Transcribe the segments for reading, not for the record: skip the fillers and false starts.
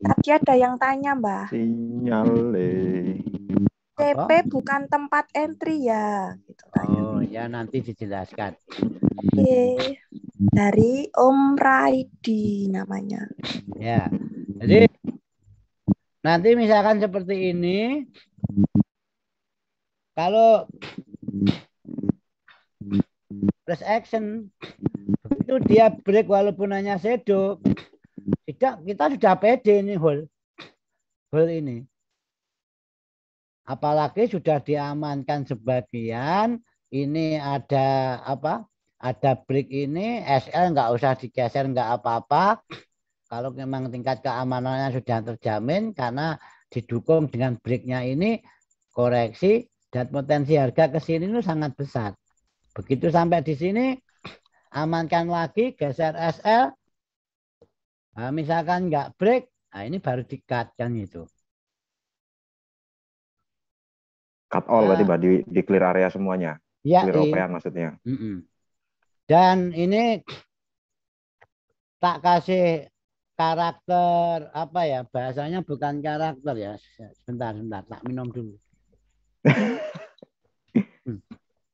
Tadi ada yang tanya, Mbak. Sinyal. CP bukan tempat entry ya? Gitu tanya. Oh, ya nanti dijelaskan. Oke. Dari Om Raidi namanya. Ya. Jadi nanti misalkan seperti ini. Kalau press action itu dia break walaupun hanya shadow, kita sudah pede ini hold ini. Apalagi sudah diamankan sebagian, ini ada apa? Ada break ini, SL nggak usah digeser, nggak apa-apa. Kalau memang tingkat keamanannya sudah terjamin karena didukung dengan breaknya ini, koreksi dan potensi harga ke sini itu sangat besar. Begitu sampai di sini, amankan lagi, geser SL. Nah, misalkan nggak break, nah ini baru di-cut kan gitu. Cut all berarti Mbak, di clear area semuanya. Ya, clear opean maksudnya. Dan ini tak kasih karakter apa ya, bahasanya bukan karakter ya. Sebentar, tak minum dulu.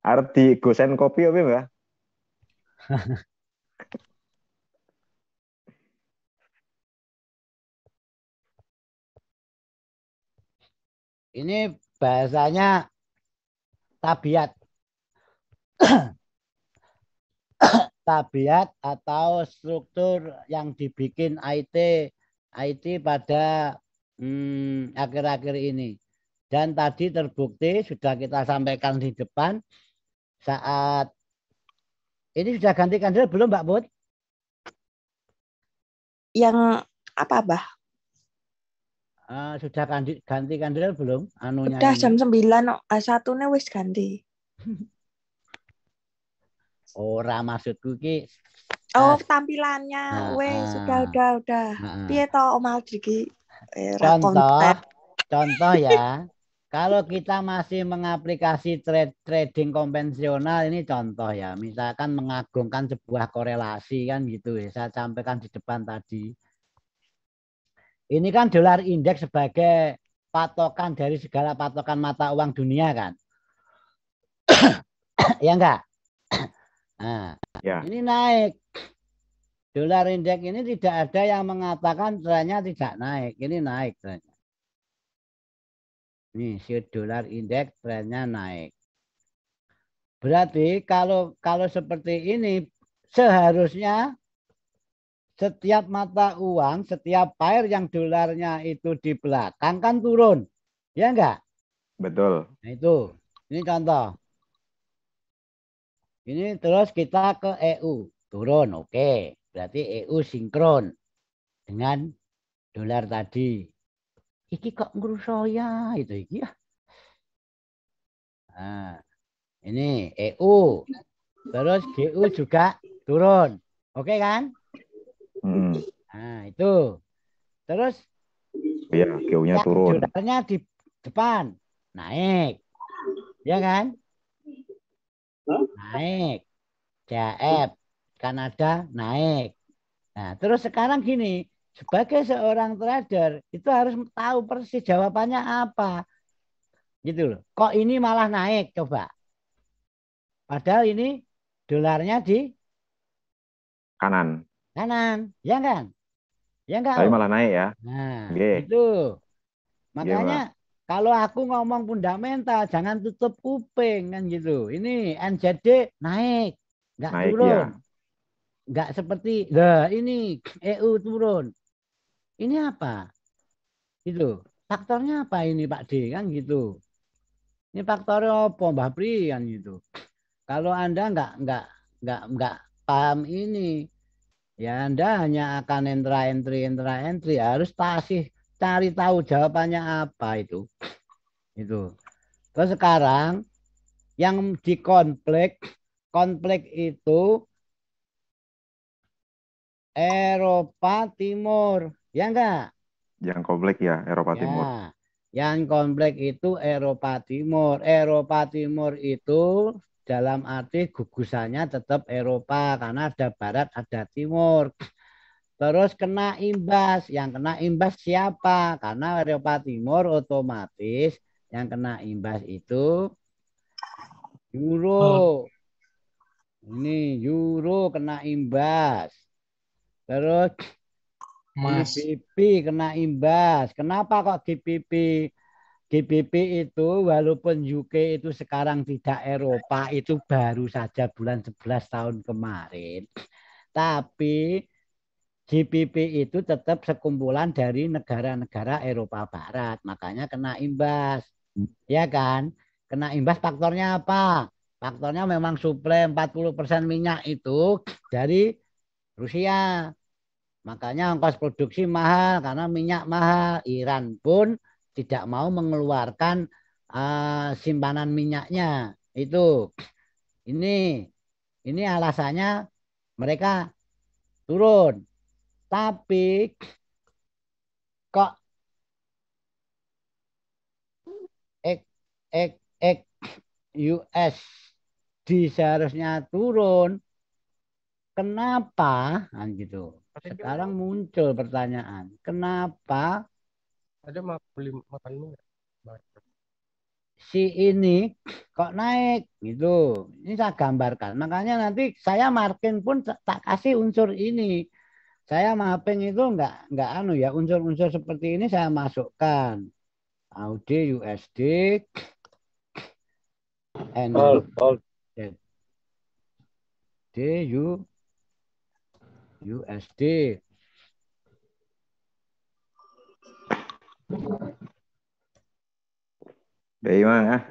Arep di gosen kopi apa Mbak? Ini bahasanya tabiat. Tabiat atau struktur yang dibikin IT pada akhir-akhir ini. Dan tadi terbukti sudah kita sampaikan di depan saat ini sudah ganti kandil belum Mbak Put? Yang apa, Bah? Sudah ganti kandil belum? Anunya udah ini. jam 9, A1-nya wis ganti. Ora maksudku ki. Tampilannya udah. Piye to Om Aldi ki? Contoh ya. Kalau kita masih mengaplikasi trading konvensional, ini contoh ya. Misalkan mengagungkan sebuah korelasi kan gitu ya. Saya sampaikan di depan tadi. Ini kan dolar indeks sebagai patokan dari segala patokan mata uang dunia kan. Ya enggak? Nah, ya. Ini naik. Dolar indeks ini tidak ada yang mengatakan trennya tidak naik. Ini naik trennya. Nih, si dolar indeks trennya naik. Berarti kalau seperti ini seharusnya setiap mata uang, setiap pair yang dolarnya itu di belakang kan turun. Ya enggak? Betul. Nah itu. Ini contoh. Ini terus kita ke EU. Turun, oke. Berarti EU sinkron dengan dolar tadi. Iki kok ngerusoya itu iki ya. Nah, ini EU. Terus GU juga turun. Oke kan? Nah, itu. Terus ya, GU-nya turun. Dolarnya di depan naik. Ya kan? Naik. CHF Kanada naik. Nah, terus sekarang gini, sebagai seorang trader itu harus tahu persis jawabannya apa. Gitu loh. Kok ini malah naik coba. Padahal ini dolarnya di kanan. Kanan, ya kan? Ya enggak? Tapi malah naik ya. Nah, itu. Makanya kalau aku ngomong fundamental jangan tutup kuping kan gitu. Ini NZD naik, enggak turun. Ya. Enggak seperti ini EU turun. Ini apa? Itu faktornya apa ini Pak D kan gitu. Ini faktornya apa Mbak Pri kan gitu. Kalau Anda enggak paham ini, ya Anda hanya akan entry harus cari tahu jawabannya apa itu. Itu. Terus sekarang yang di konflik itu Eropa Timur, ya enggak? Yang konflik ya Eropa Timur. Yang konflik itu Eropa Timur. Eropa Timur itu dalam arti gugusannya tetap Eropa karena ada Barat, ada Timur. Terus kena imbas. Yang kena imbas siapa? Karena Eropa Timur otomatis yang kena imbas itu euro. Ini euro kena imbas. Terus GBP kena imbas. Kenapa kok GBP? GBP itu walaupun UK itu sekarang tidak Eropa, itu baru saja bulan 11 tahun kemarin. Tapi GBP itu tetap sekumpulan dari negara-negara Eropa Barat. Makanya kena imbas. Ya kan? Kena imbas faktornya apa? Faktornya memang suplai 40% minyak itu dari Rusia. Makanya ongkos produksi mahal karena minyak mahal. Iran pun tidak mau mengeluarkan simpanan minyaknya. Itu. Ini alasannya mereka turun. Tapi kok USD seharusnya turun. Kenapa? Nah, gitu. Sekarang muncul pertanyaan. Kenapa Ada beli makan mie si ini kok naik gitu? Ini saya gambarkan. Makanya nanti saya marking pun tak kasih unsur ini. Saya mapping itu enggak anu ya, unsur-unsur seperti ini saya masukkan. AUD USD USD. Dari mana?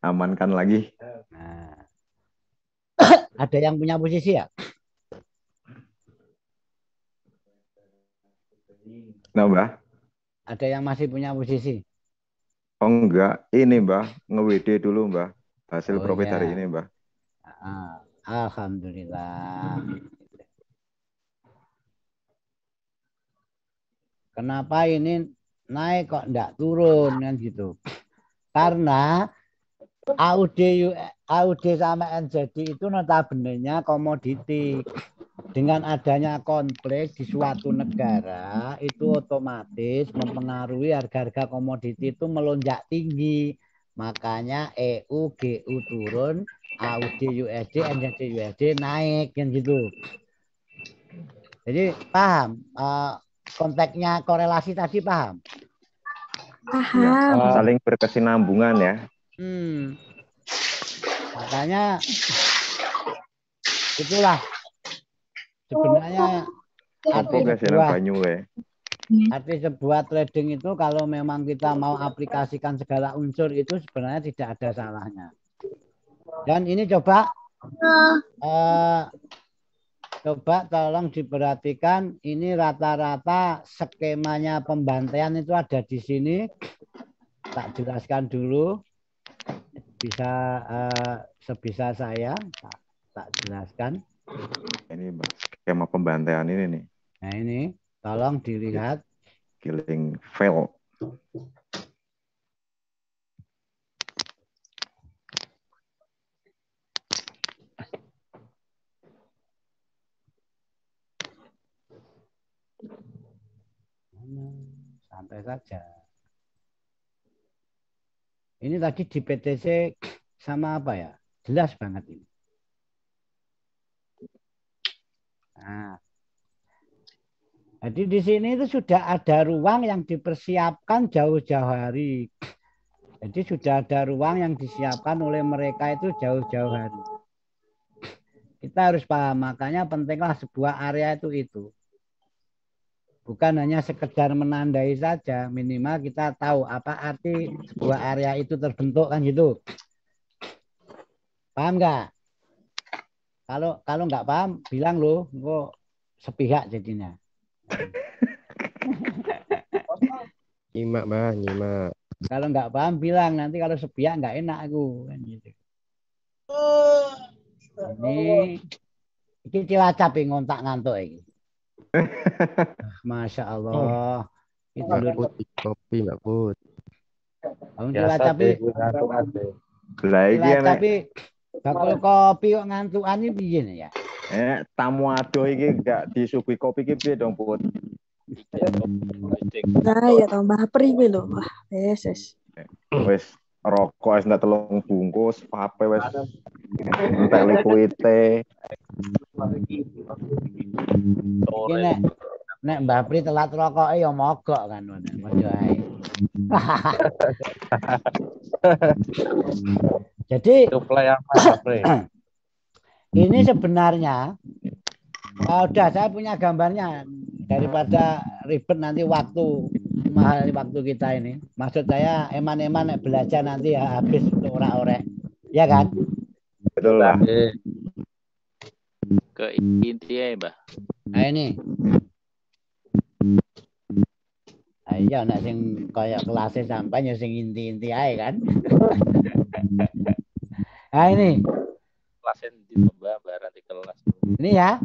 Amankan lagi. Nah. Ada yang punya posisi ya? Nah, Mbah. Ada yang masih punya posisi? Oh enggak, ini Mbah, nge-WD dulu Mbah. Hasil profit hari ini Mbah. Alhamdulillah. Kenapa ini naik kok enggak turun kan gitu? Karena AUD sama NZD itu notabene-nya komoditi. Dengan adanya konflik di suatu negara itu otomatis mempengaruhi harga-harga komoditi itu melonjak tinggi. Makanya EU, GU turun, AUD USD, NZD USD naik kan gitu. Jadi paham konteksnya korelasi tadi paham? Paham. Ya, saling berkesinambungan ya. Makanya itulah sebenarnya arti sebuah trading itu kalau memang kita mau aplikasikan segala unsur itu sebenarnya tidak ada salahnya. Dan ini coba tolong diperhatikan, ini rata-rata skemanya pembantaian itu ada di sini. Tak jelaskan dulu, bisa sebisa saya tak jelaskan. Ini skema pembantaian ini nih. Nah ini tolong dilihat. Killing fail. Santai saja. Ini tadi di PTC sama apa ya? Jelas banget ini. Nah, jadi di sini itu sudah ada ruang yang dipersiapkan jauh-jauh hari. Jadi sudah ada ruang yang disiapkan oleh mereka itu jauh-jauh hari. Kita harus paham, makanya pentinglah sebuah area itu. Bukan hanya sekedar menandai saja, minimal kita tahu apa arti sebuah area itu terbentuk kan gitu. Paham nggak? Kalau nggak paham, bilang loh, kok sepihak jadinya. Nyimak, Mbak, nyimak. Kalau nggak paham, bilang nanti kalau sepihak nggak enak aku kan gitu. Ini Cilacap yang ngontak ngantuk ini. Masya Allah. Itu kopi Mbak Put. Cilacap bakul kopi kok ngantukan iki piye ya? Tamu ado iki gak disuguhi kopi iki piye dong, Put? Nah, ya tambah pri kuwi lho. Wah, wes. Wis rokok wis ndak 3 bungkus, vape wis entek liquite. Iki nek Mbah Pri telat rokoke ya mogok kan ngono ae. Jadi ini sebenarnya udah saya punya gambarnya daripada ribet nanti mahal waktu kita ini. Maksud saya eman-eman belajar nanti ya habis untuk ora-orek. Ya kan? Betul lah. Ke intinya ya, Mbah. Nah ini. Iya nek sing kaya kelasnya sampai ya sing inti-inti ae kan. Nah ini. Kelasnya di Mbah nanti kelas. Ini ya.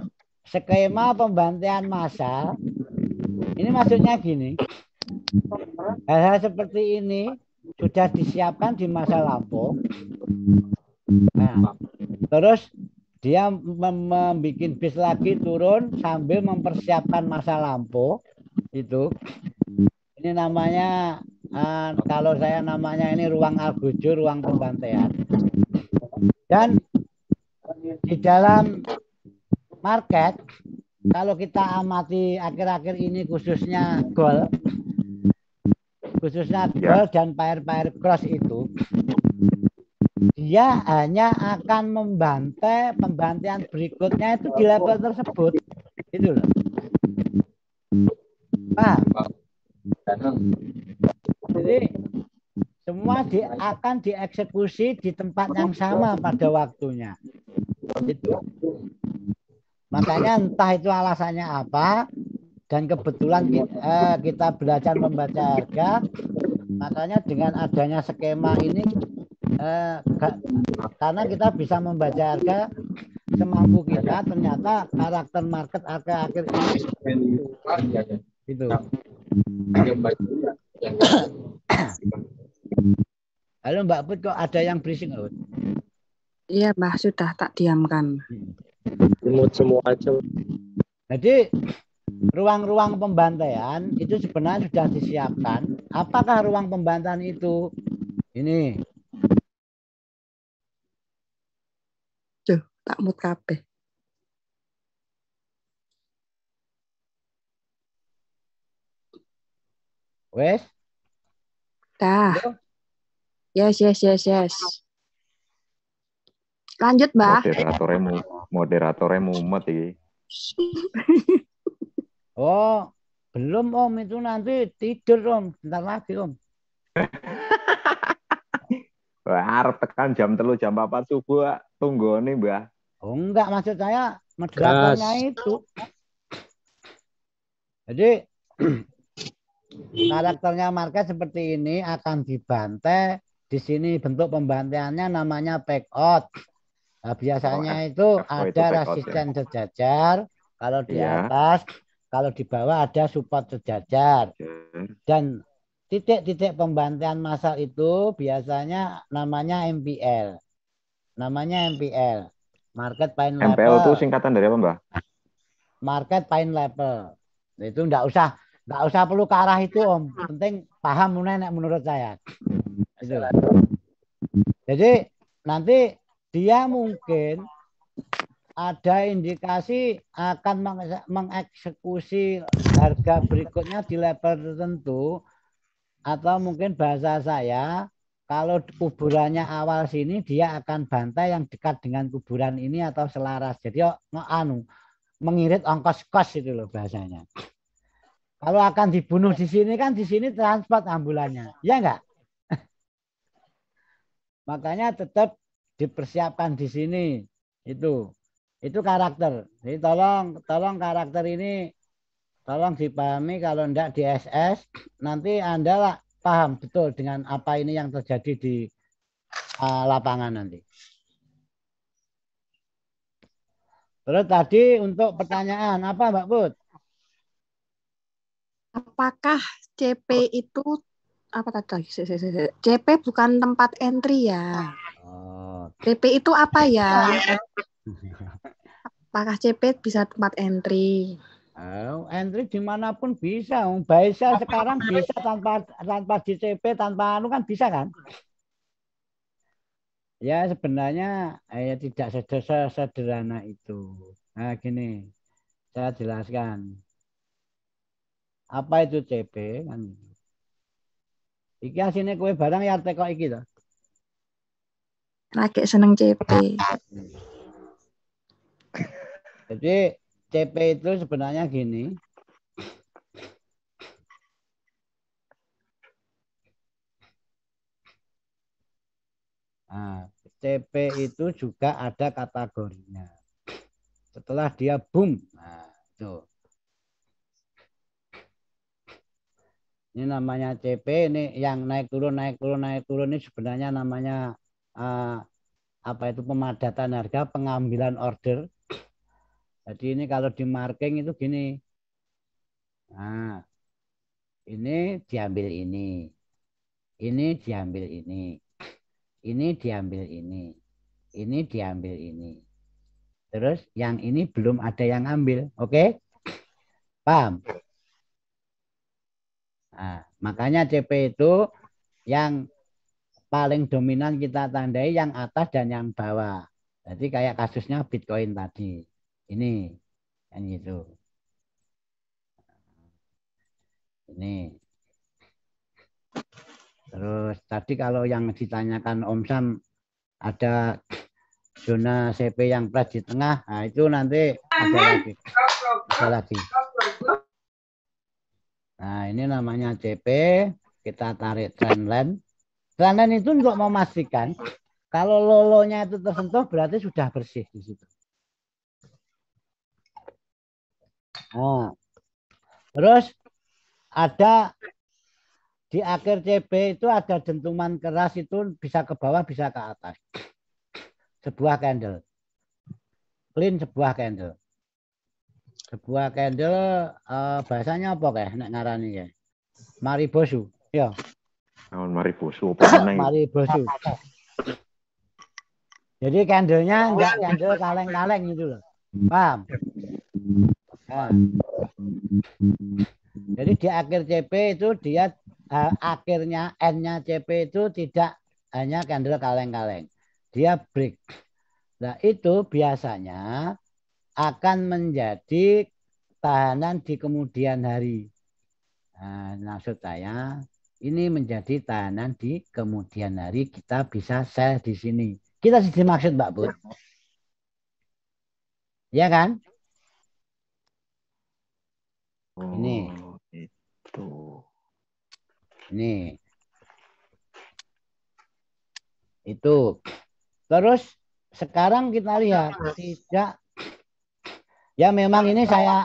Skema pembantaian massal. Ini maksudnya gini. Hal-hal seperti ini sudah disiapkan di masa lampau. Nah, terus dia membuat bis lagi turun sambil mempersiapkan masa lampau itu. Ini namanya kalau saya namanya ini ruang algojo, ruang pembantaian. Dan di dalam market, kalau kita amati akhir-akhir ini khususnya gold dan pair cross itu, dia hanya akan membantai pembantaian berikutnya itu di level tersebut, itu loh. Paham? Jadi semua akan dieksekusi di tempat yang sama pada waktunya. Itu. Makanya entah itu alasannya apa, dan kebetulan kita belajar membaca harga, makanya dengan adanya skema ini, karena kita bisa membaca harga semampu kita, ternyata karakter market akhir-akhir ini itu. Halo Mbak Put, kok ada yang berisik? Iya, Mbah, sudah tak diamkan. Semua aja. Jadi ruang-ruang pembantaian itu sebenarnya sudah disiapkan. Apakah ruang pembantaian itu? Ini. Tuh, tak mut kabeh. Wes? Dah. Yes. Lanjut, Mbah. Moderatornya mumet iki. Oh, belum Om, itu nanti tidur Om, bentar lagi Om. Arep tekan jam 3 jam 4 subuh tunggu nih Mbah. Oh enggak, maksud saya moderatornya itu. Jadi karakternya market seperti ini akan dibantai. Di sini bentuk pembantaiannya namanya back out. Nah, biasanya itu ada resisten sejajar. Kalau di atas, kalau di bawah ada support sejajar. Dan titik-titik pembantaian massal itu biasanya namanya MPL. Market Pine Level. MPL itu singkatan dari apa, Mbak? Market Pine Level. Itu enggak usah perlu ke arah itu Om. Penting paham menurut saya. Itu. Jadi nanti dia mungkin ada indikasi akan mengeksekusi harga berikutnya di level tertentu, atau mungkin bahasa saya kalau kuburannya awal sini dia akan bantai yang dekat dengan kuburan ini atau selaras. Jadi mengirit ongkos kos itu loh bahasanya. Kalau akan dibunuh di sini kan di sini transport ambulannya, ya enggak? Makanya tetap dipersiapkan di sini itu karakter. Jadi tolong karakter ini tolong dipahami, kalau enggak di SS nanti Anda lah paham betul dengan apa ini yang terjadi di lapangan nanti. Terus tadi untuk pertanyaan apa Mbak Put? Apakah CP itu apa tadi? CP bukan tempat entry ya? Oh, CP itu apa ya? Apakah CP bisa tempat entry? Entry dimanapun bisa. Bisa sekarang bisa tanpa di CP, tanpa anu kan bisa kan? Ya sebenarnya tidak sederhana itu. Nah gini, saya jelaskan. Apa itu CP kan? Iki asine kue barang ya teko iki to. Lagi seneng CP. Jadi CP itu sebenarnya gini. Nah, CP itu juga ada kategorinya. Setelah dia boom, nah itu. Ini namanya CP, ini yang naik turun ini sebenarnya namanya apa itu pemadatan harga, pengambilan order. Jadi ini kalau di marking itu gini. Nah, ini diambil ini diambil ini diambil ini diambil ini. Terus yang ini belum ada yang ambil, oke? Paham? Nah, makanya CP itu yang paling dominan kita tandai yang atas dan yang bawah. Jadi kayak kasusnya Bitcoin tadi. Ini kan gitu. Ini. Terus tadi kalau yang ditanyakan Om Sam ada zona CP yang plus di tengah, nah itu nanti ada lagi. Nah ini namanya CP, kita tarik trendline. Trendline itu untuk memastikan kalau lolonya itu tersentuh berarti sudah bersih di situ. Nah, terus ada di akhir CP itu ada dentuman keras itu bisa ke bawah bisa ke atas. Sebuah candle. Clean sebuah candle. Sebuah candle bahasanya apa kayak nek ngarani ya? Maribosu. Ya. Maribosu. Maribosu. Jadi candlenya enggak candle kaleng-kaleng gitu loh. Paham? Nah. Jadi di akhir CP itu dia akhirnya N-nya CP itu tidak hanya candle kaleng-kaleng. Dia break. Nah itu biasanya akan menjadi tahanan di kemudian hari. Nah, maksud saya ini menjadi tahanan di kemudian hari kita bisa sell di sini. Kita sih maksud Mbak Bud. Ya kan? Ini. Itu. Ini. Itu. Terus sekarang kita lihat tidak. Ya memang ini saya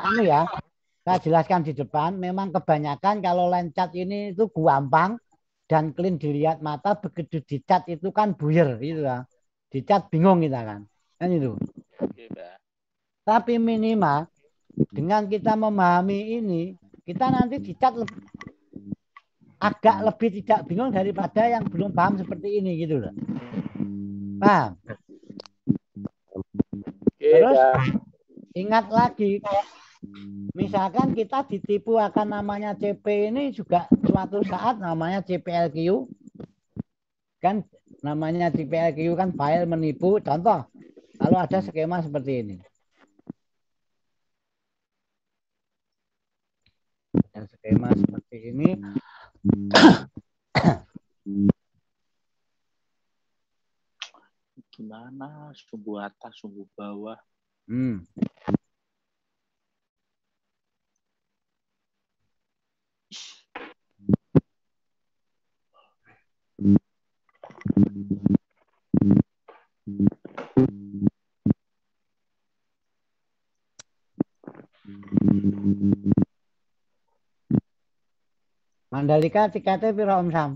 jelaskan di depan. Memang kebanyakan kalau lencat ini itu gampang dan clean dilihat mata, begitu dicat itu kan buyer gitu lah. Dicat bingung kita kan itu. Oke, Mbak. Tapi minimal dengan kita memahami ini, kita nanti dicat agak lebih tidak bingung daripada yang belum paham seperti ini gitu loh. Paham? Terus ingat lagi, misalkan kita ditipu akan namanya CP ini juga suatu saat namanya CPLQ. Kan namanya CPLQ kan file menipu. Contoh, kalau ada skema seperti ini. Ada skema seperti ini. Gimana? Sumbu atas, sumbu bawah. Mandalika tiketnya piro Om Sam?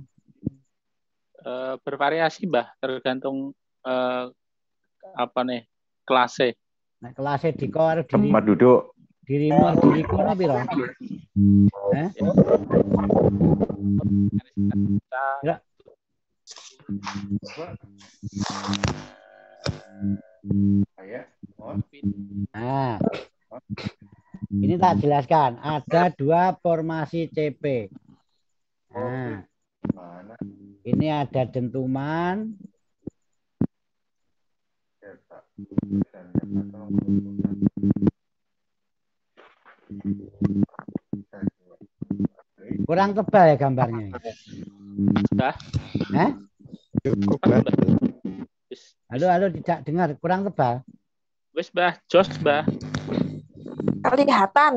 Bervariasi, Mbah, tergantung kelasnya. Nah, kelasnya di kor tempat duduk. Dirimu diriku no piro? Nah, ini tak jelaskan. Ada dua formasi CP. Nah, ini ada dentuman. Kurang tebal ya gambarnya. Bah. Hah? Cukup, Mbah. Wis, Halo, tidak dengar. Kurang tebal. wis, Bah. Jos, Bah. Kelihatan.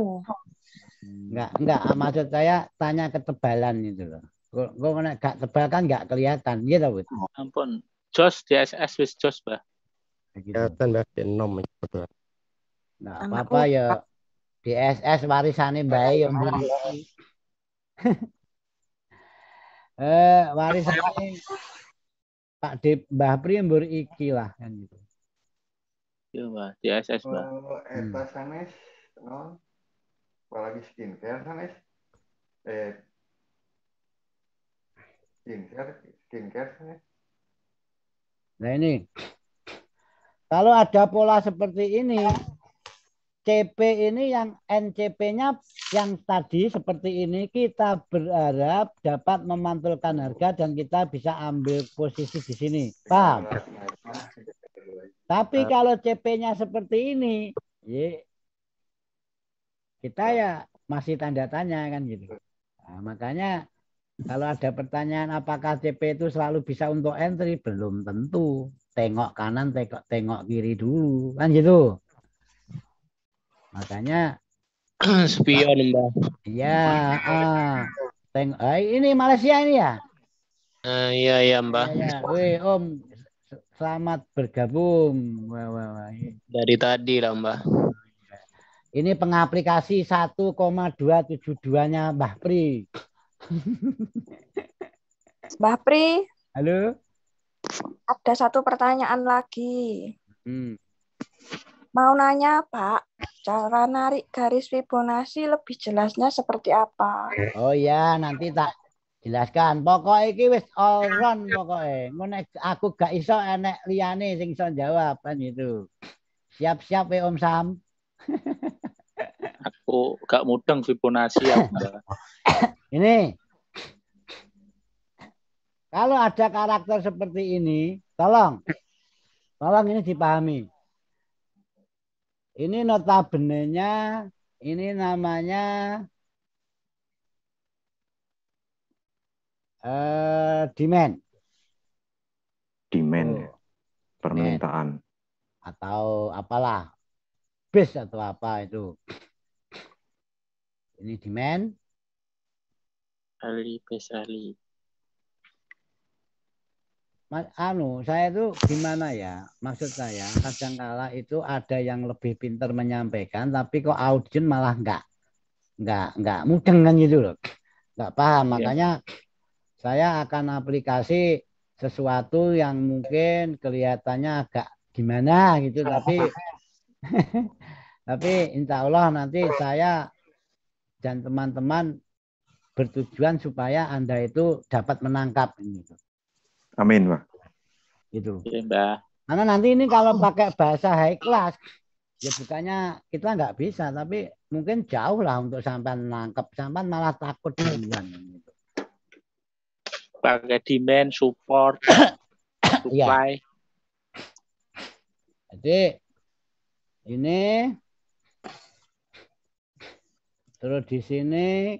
Enggak. Maksud saya tanya ketebalan itu loh. Kok enggak tebal kan enggak kelihatan. Gitu, Bud. Ampun. Jos di SS wis jos, Bah. Begitu. Kelihatan, Mbah. Nom. Nah, apa-apa ya di SS warisane Mbak yang mburi. Warisane Pak Dep Mbah Pri mbur iki lah kan gitu. Iya, Bah. Di SS, Bah. Eta sanes, non, apalagi skincare sanes, skincare sanes. Nah ini, kalau ada pola seperti ini, CP ini yang NCP-nya yang tadi seperti ini, kita berharap dapat memantulkan harga dan kita bisa ambil posisi di sini. Paham? Tapi kalau CP-nya seperti ini, ya, kita ya masih tanda tanya kan gitu. Nah, makanya kalau ada pertanyaan apakah CP itu selalu bisa untuk entry, belum tentu. Tengok kanan, tengok kiri dulu, kan gitu. Makanya Spion, Mbah. ya, ini Malaysia ini ya. Iya, Mbah. Ya. Wih, Om, selamat bergabung. Wah. Dari tadi lah, Mbah. Ini pengaplikasi 1,272-nya Mbah Pri. Mbah Pri, Halo. ada satu pertanyaan lagi. Hmm. Mau nanya, Pak, cara narik garis Fibonacci lebih jelasnya seperti apa? Oh ya, nanti tak jelaskan. Pokoknya iki wis all round pokoknya. Ngono aku gak iso enek liyane sing iso jawab kan gitu. Siap-siap ya Om Sam. Aku gak mudeng Fibonacci ya, Mbak. Ini kalau ada karakter seperti ini, tolong ini dipahami. Ini notabene-nya, ini namanya demand. Demand, Oh, permintaan. atau apalah, base atau apa itu. Ini demand. Ali Besali. Saya itu gimana ya? Maksud saya kadangkala itu ada yang lebih pintar menyampaikan, tapi kok audien malah nggak mudeng kan gitu loh, nggak paham. Makanya saya akan aplikasi sesuatu yang mungkin kelihatannya agak gimana gitu, tapi insya Allah nanti saya dan teman-teman bertujuan supaya Anda itu dapat menangkap gitu. Amin, Pak. Gitu. Iya, Mbak. Karena nanti ini kalau pakai bahasa high class, ya bukannya kita nggak bisa, tapi mungkin jauh lah untuk sampai menangkap, sampai malah takut duluan. Gitu. Pakai demand, support, supply. Jadi ini terus di sini